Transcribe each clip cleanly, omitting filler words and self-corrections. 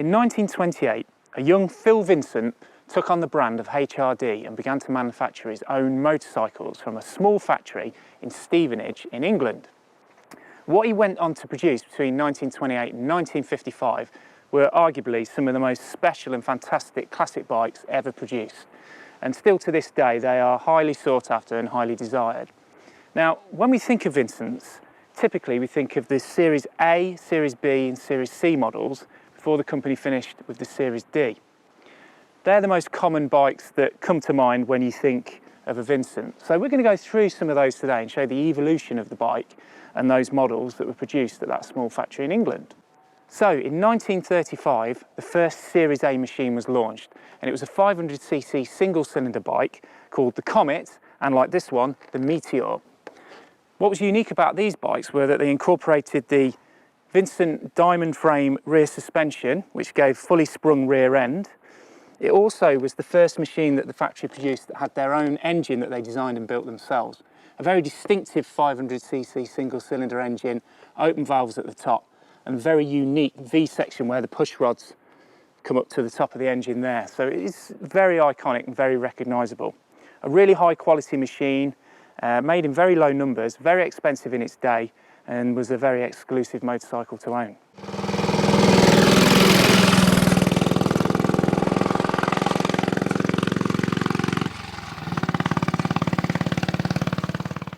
In 1928, a young Phil Vincent took on the brand of HRD and began to manufacture his own motorcycles from a small factory in Stevenage in England. What he went on to produce between 1928 and 1955 were arguably some of the most special and fantastic classic bikes ever produced. And still to this day, they are highly sought after and highly desired. Now, when we think of Vincents, typically we think of the Series A, Series B and Series C models before the company finished with the Series D. They're the most common bikes that come to mind when you think of a Vincent. So we're going to go through some of those today and show the evolution of the bike and those models that were produced at that small factory in England. So in 1935, the first Series A machine was launched, and it was a 500cc single-cylinder bike called the Comet, and like this one, the Meteor. What was unique about these bikes were that they incorporated the Vincent diamond frame rear suspension, which gave fully sprung rear end. It also was the first machine that the factory produced that had their own engine that they designed and built themselves. A very distinctive 500cc single-cylinder engine, open valves at the top, and a very unique V-section where the push rods come up to the top of the engine there. So it is very iconic and very recognisable. A really high-quality machine, made in very low numbers, very expensive in its day, and was a very exclusive motorcycle to own.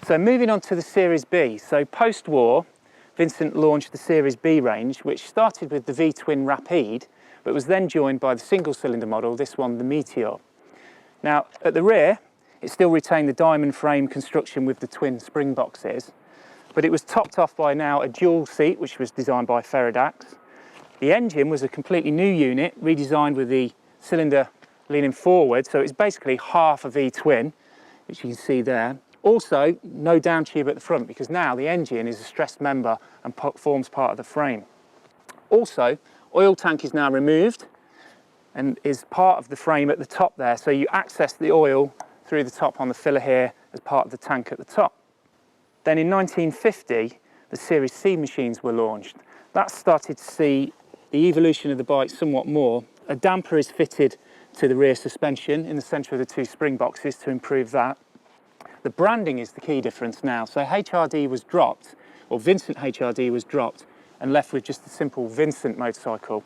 So moving on to the Series B. So post-war, Vincent launched the Series B range, which started with the V-twin Rapide, but was then joined by the single-cylinder model, this one, the Meteor. Now, at the rear, it still retained the diamond frame construction with the twin spring boxes, but it was topped off by now a Joule seat, which was designed by Ferrodax. The engine was a completely new unit, redesigned with the cylinder leaning forward, so it's basically half a V-twin, which you can see there. Also, no down tube at the front, because now the engine is a stressed member and forms part of the frame. Also, oil tank is now removed and is part of the frame at the top there, so you access the oil through the top on the filler here as part of the tank at the top. Then in 1950, the Series C machines were launched. That started to see the evolution of the bike somewhat more. A damper is fitted to the rear suspension in the centre of the two spring boxes to improve that. The branding is the key difference now. So HRD was dropped, or Vincent HRD was dropped, and left with just a simple Vincent motorcycle.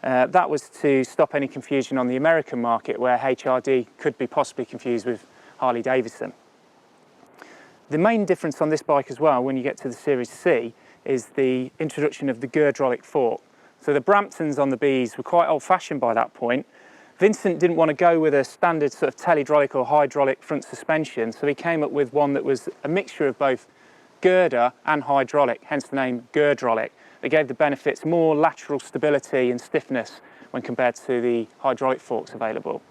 That was to stop any confusion on the American market, where HRD could be possibly confused with Harley Davidson. The main difference on this bike as well, when you get to the Series C, is the introduction of the Gerdrolic fork. So the Bramptons on the Bs were quite old-fashioned by that point. Vincent didn't want to go with a standard sort of telehydraulic or hydraulic front suspension, so he came up with one that was a mixture of both girder and hydraulic, hence the name Gerdrolic. It gave the benefits more lateral stability and stiffness when compared to the hydraulic forks available.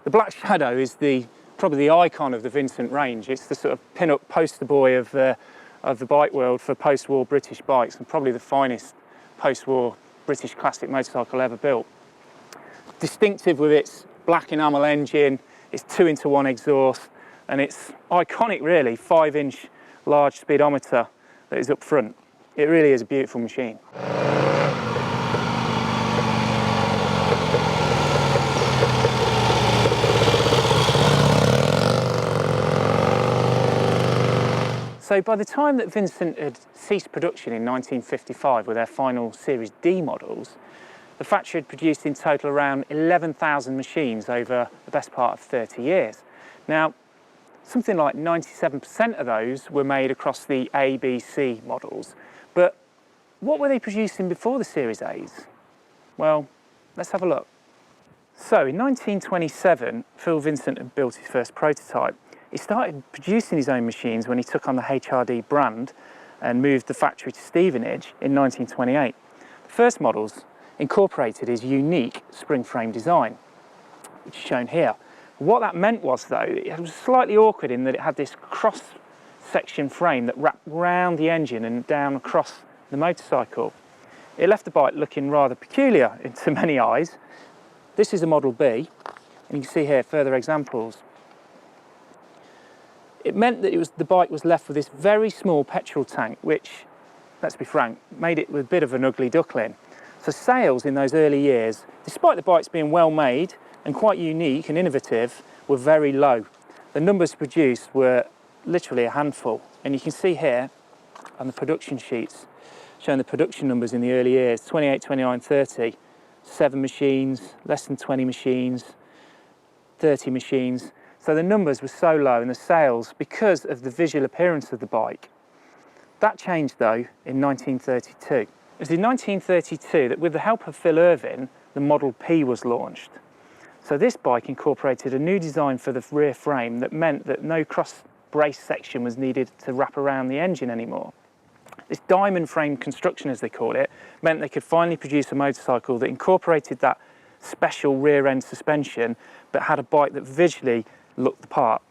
The Black Shadow is probably the icon of the Vincent range. It's the sort of pin-up poster boy of the bike world for post-war British bikes, and probably the finest post-war British classic motorcycle ever built. Distinctive with its black enamel engine, its 2-into-1 exhaust, and its iconic, really, 5-inch large speedometer that is up front. It really is a beautiful machine. So by the time that Vincent had ceased production in 1955 with their final Series D models, the factory had produced in total around 11,000 machines over the best part of 30 years. Now, something like 97% of those were made across the A, B, C models. But what were they producing before the Series A's? Well, let's have a look. So in 1927, Phil Vincent had built his first prototype. He started producing his own machines when he took on the HRD brand and moved the factory to Stevenage in 1928. The first models incorporated his unique spring frame design, which is shown here. What that meant was, though, it was slightly awkward in that it had this cross-section frame that wrapped round the engine and down across the motorcycle. It left the bike looking rather peculiar to many eyes. This is a Model B, and you can see here further examples. It meant that the bike was left with this very small petrol tank, which, let's be frank, made it a bit of an ugly duckling. So So sales in those early years, despite the bikes being well made and quite unique and innovative, were very low. The numbers produced were literally a handful. And you can see here on the production sheets, showing the production numbers in the early years, 28, 29, 30, 7 machines, less than 20 machines, 30 machines. So the numbers were so low and the sales, because of the visual appearance of the bike. That changed though in 1932. It was in 1932 that with the help of Phil Irvin, the Model P was launched. So this bike incorporated a new design for the rear frame that meant that no cross brace section was needed to wrap around the engine anymore. This diamond frame construction, as they call it, meant they could finally produce a motorcycle that incorporated that special rear end suspension but had a bike that visually looked the part.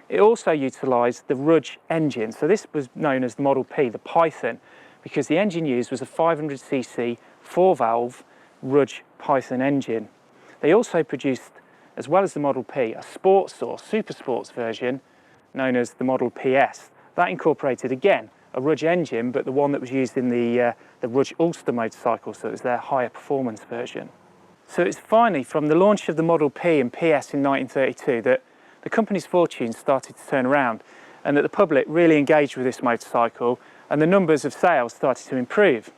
It also utilised the Rudge engine, so this was known as the Model P, the Python, because the engine used was a 500cc 4-valve Rudge Python engine. They also produced, as well as the Model P, a sports or super sports version known as the Model PS. That incorporated, again, a Rudge engine, but the one that was used in the Rudge Ulster motorcycle, so it was their higher performance version. So it's finally from the launch of the Model P and PS in 1932 that the company's fortunes started to turn around and that the public really engaged with this motorcycle and the numbers of sales started to improve.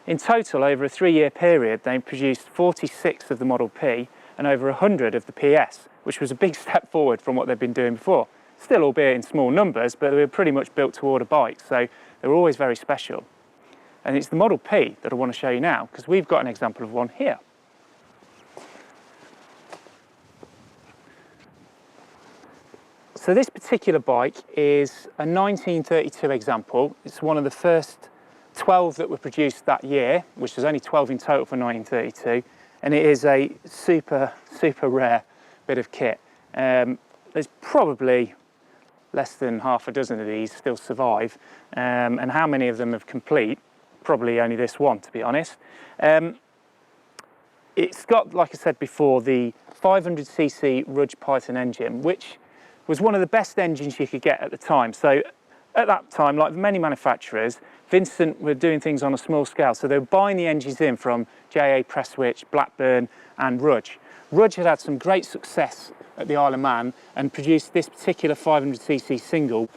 In total, over a 3-year period, they produced 46 of the Model P and over 100 of the PS, which was a big step forward from what they'd been doing before. Still, albeit in small numbers, but they were pretty much built to order bikes, so they were always very special. And it's the Model P that I want to show you now, because we've got an example of one here. So this particular bike is a 1932 example. It's one of the first 12 that were produced that year, which was only 12 in total for 1932, and it is a super rare bit of kit. There's probably less than half a dozen of these still survive, and how many of them have complete? Probably only this one, to be honest. It's got, like I said before, the 500cc Rudge Python engine, which was one of the best engines you could get at the time. So at that time, like many manufacturers, Vincent were doing things on a small scale. So they were buying the engines in from JA Prestwich, Blackburn and Rudge. Rudge had had some great success at the Isle of Man and produced this particular 500cc single.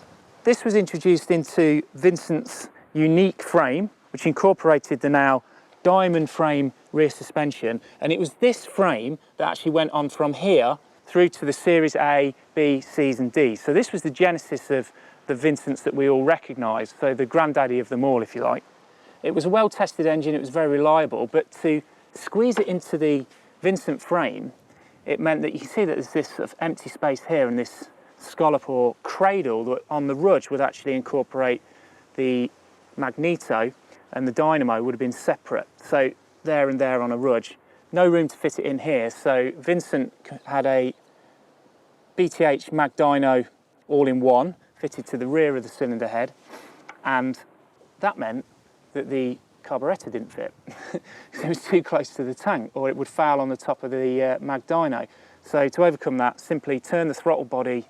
This was introduced into Vincent's unique frame, which incorporated the now diamond frame rear suspension. And it was this frame that actually went on from here through to the Series A, B, Cs and Ds. So this was the genesis of the Vincents that we all recognise, so the granddaddy of them all, if you like. It was a well-tested engine, it was very reliable, but to squeeze it into the Vincent frame, it meant that you can see that there's this sort of empty space here and this scallop or cradle that on the Rudge would actually incorporate the magneto, and the dynamo would have been separate. So there and there on a Rudge. No room to fit it in here, so Vincent had a BTH mag dyno all-in-one fitted to the rear of the cylinder head, and that meant that the carburettor didn't fit. It was too close to the tank, or it would foul on the top of the mag dyno. So to overcome that, simply turn the throttle body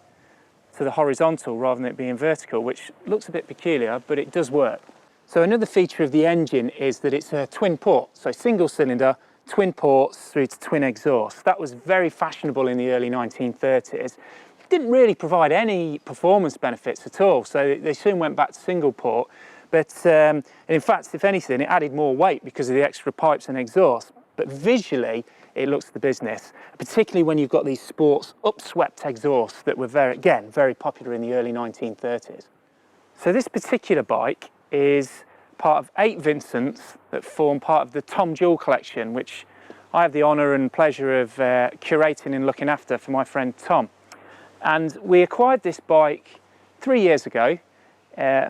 to the horizontal rather than it being vertical, which looks a bit peculiar, but it does work. So another feature of the engine is that it's a twin port, so single cylinder, twin ports through to twin exhaust. That was very fashionable in the early 1930s. Didn't really provide any performance benefits at all, so they soon went back to single port. But in fact, if anything, it added more weight because of the extra pipes and exhaust. But visually, it looks the business, particularly when you've got these sports upswept exhausts that were very popular in the early 1930s. So this particular bike is part of 8 Vincents that form part of the Tom Joule collection, which I have the honour and pleasure of curating and looking after for my friend Tom. And we acquired this bike 3 years ago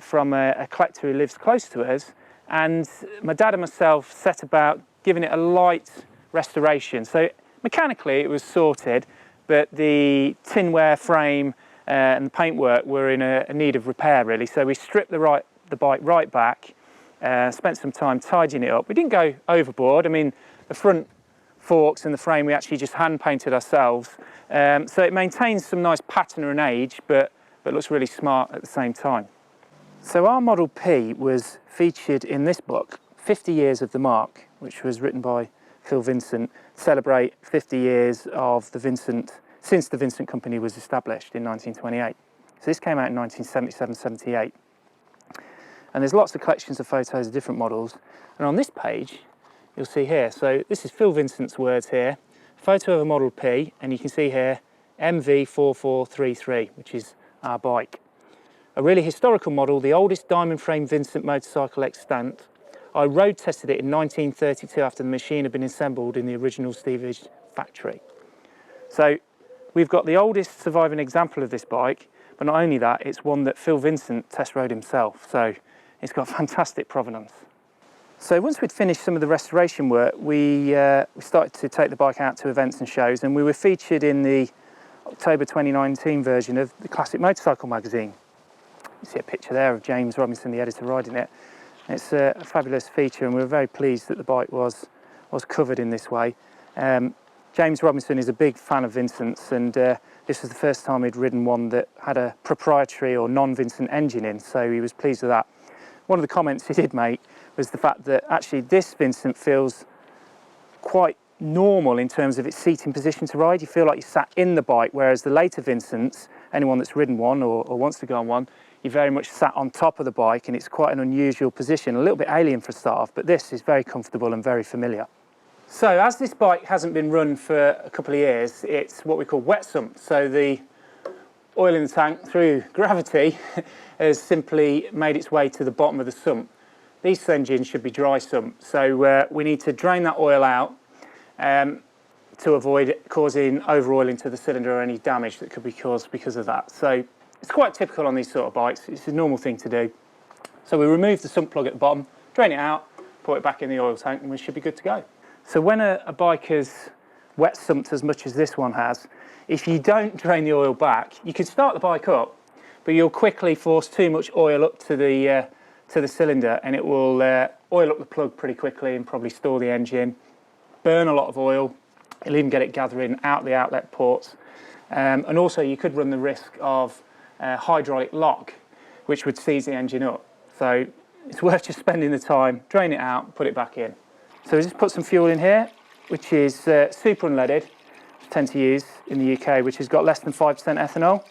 from a collector who lives close to us, and my dad and myself set about giving it a light restoration. So mechanically it was sorted, but the tinware frame and the paintwork were in a need of repair really. So we stripped the bike right back, spent some time tidying it up. We didn't go overboard. I mean, the front forks and the frame we actually just hand painted ourselves. So it maintains some nice patina and age, but looks really smart at the same time. So our Model P was featured in this book, 50 Years of the Mark, which was written by Phil Vincent, to celebrate 50 years of the Vincent, since the Vincent Company was established in 1928. So this came out in 1977-78. And there's lots of collections of photos of different models. And on this page, you'll see here, so this is Phil Vincent's words here, photo of a Model P, and you can see here MV4433, which is our bike. A really historical model, the oldest diamond frame Vincent motorcycle extant. I road tested it in 1932 after the machine had been assembled in the original Stevenage factory. So we've got the oldest surviving example of this bike, but not only that, it's one that Phil Vincent test rode himself. So it's got fantastic provenance. So once we'd finished some of the restoration work, we started to take the bike out to events and shows, and we were featured in the October 2019 version of the Classic Motorcycle magazine. You see a picture there of James Robinson, the editor, riding it. It's a fabulous feature, and we were very pleased that the bike was covered in this way. James Robinson is a big fan of Vincent's, and this was the first time he'd ridden one that had a proprietary or non-Vincent engine in, so he was pleased with that. One of the comments he did make was the fact that actually this Vincent feels quite normal in terms of its seating position to ride. You feel like you sat in the bike, whereas the later Vincents, anyone that's ridden one or wants to go on one, you very much sat on top of the bike, and it's quite an unusual position, a little bit alien for a start off, but this is very comfortable and very familiar. So as this bike hasn't been run for a couple of years, it's what we call wet sump. So the oil in the tank through gravity has simply made its way to the bottom of the sump. These engines should be dry sump, so we need to drain that oil out to avoid causing over-oiling to the cylinder or any damage that could be caused because of that. So it's quite typical on these sort of bikes. It's a normal thing to do. So we remove the sump plug at the bottom, drain it out, put it back in the oil tank, and we should be good to go. So when a bike has wet sumped as much as this one has, if you don't drain the oil back, you can start the bike up, but you'll quickly force too much oil up to the cylinder, and it will oil up the plug pretty quickly and probably stall the engine, burn a lot of oil. It'll even get it gathering out the outlet ports. And also you could run the risk of hydraulic lock, which would seize the engine up. So it's worth just spending the time, drain it out, put it back in. So we just put some fuel in here, which is super unleaded, which I tend to use in the UK, which has got less than 5% ethanol,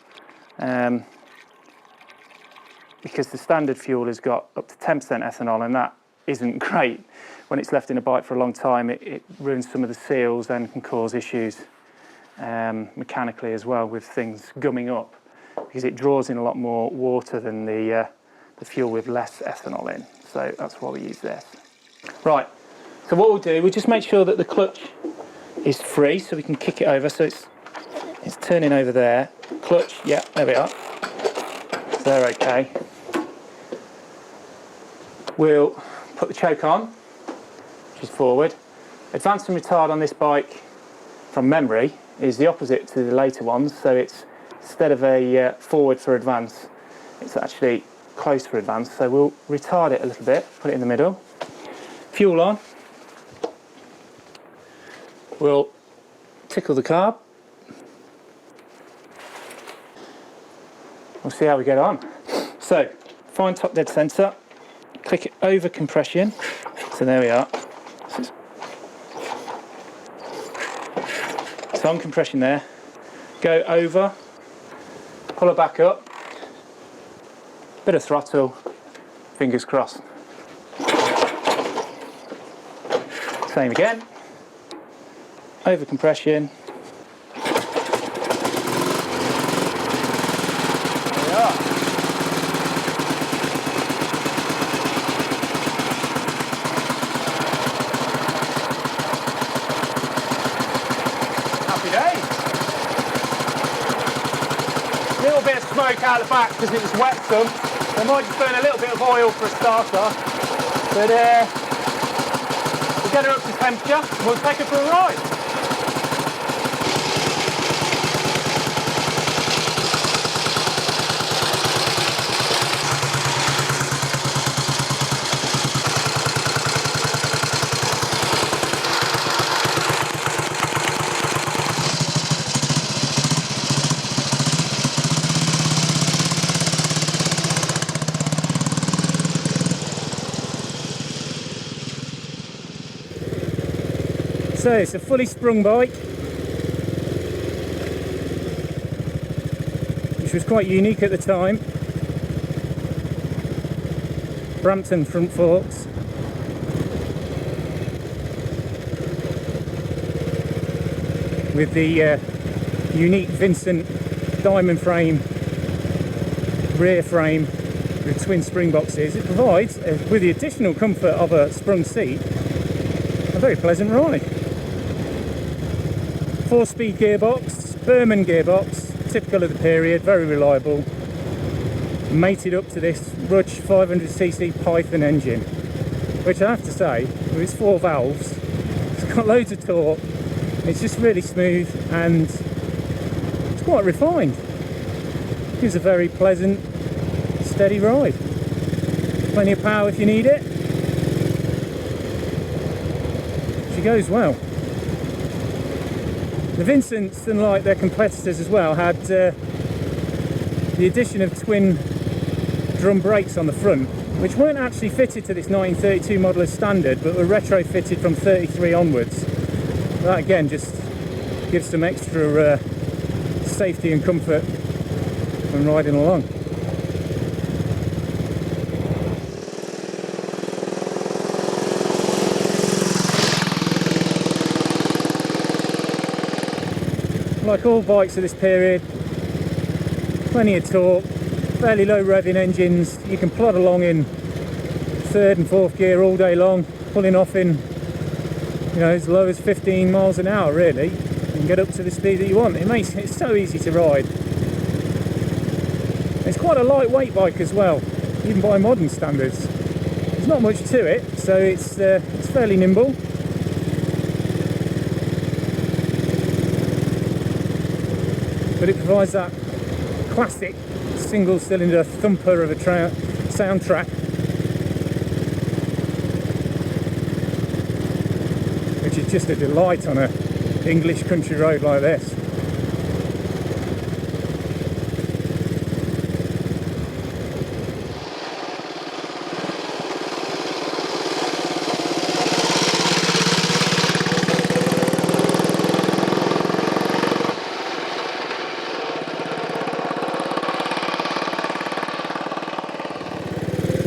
because the standard fuel has got up to 10% ethanol, and that isn't great. When it's left in a bike for a long time, it ruins some of the seals and can cause issues mechanically as well, with things gumming up, because it draws in a lot more water than the fuel with less ethanol in. So that's why we use this. Right, so what we'll do, we'll just make sure that the clutch is free so we can kick it over. So it's turning over there. Clutch, yeah, there we are. So they're okay. We'll put the choke on, which is forward. Advance and retard on this bike, from memory, is the opposite to the later ones. So it's, instead of a forward for advance, it's actually close for advance. So we'll retard it a little bit, put it in the middle. Fuel on. We'll tickle the carb. We'll see how we get on. So, find top dead centre, click it over compression. So there we are. So on compression there. Go over, pull it back up. Bit of throttle, fingers crossed. Same again. Over compression. There we are. Happy days. A little bit of smoke out the back because it was wet some. I might just burn a little bit of oil for a starter, but we'll get her up to temperature and we'll take her for a ride. So it's a fully sprung bike, which was quite unique at the time. Brampton front forks. With the unique Vincent diamond frame, rear frame with twin spring boxes. It provides, with the additional comfort of a sprung seat, a very pleasant ride. 4-speed gearbox, Berman gearbox, typical of the period, very reliable. Mated up to this Rudge 500cc Python engine, which I have to say, with its 4 valves, it's got loads of torque. It's just really smooth and it's quite refined. Gives a very pleasant, steady ride. Plenty of power if you need it. She goes well. The Vincents, unlike their competitors as well, had the addition of twin drum brakes on the front, which weren't actually fitted to this 1932 model as standard, but were retrofitted from 33 onwards. That again just gives some extra safety and comfort when riding along. Like all bikes of this period, plenty of torque, fairly low revving engines. You can plod along in 3rd and 4th gear all day long, pulling off in, you know, as low as 15 miles an hour really. You can get up to the speed that you want. It makes it so easy to ride. It's quite a lightweight bike as well, even by modern standards. There's not much to it, so it's fairly nimble. But it provides that classic single-cylinder thumper of a soundtrack, which is just a delight on an English country road like this.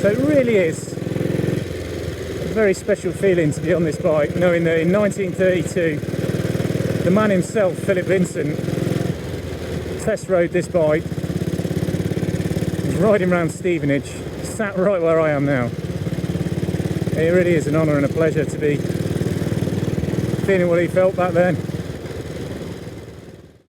So it really is a very special feeling to be on this bike, knowing that in 1932 the man himself, Philip Vincent, test rode this bike. He was riding around Stevenage, sat right where I am now. It really is an honour and a pleasure to be feeling what he felt back then.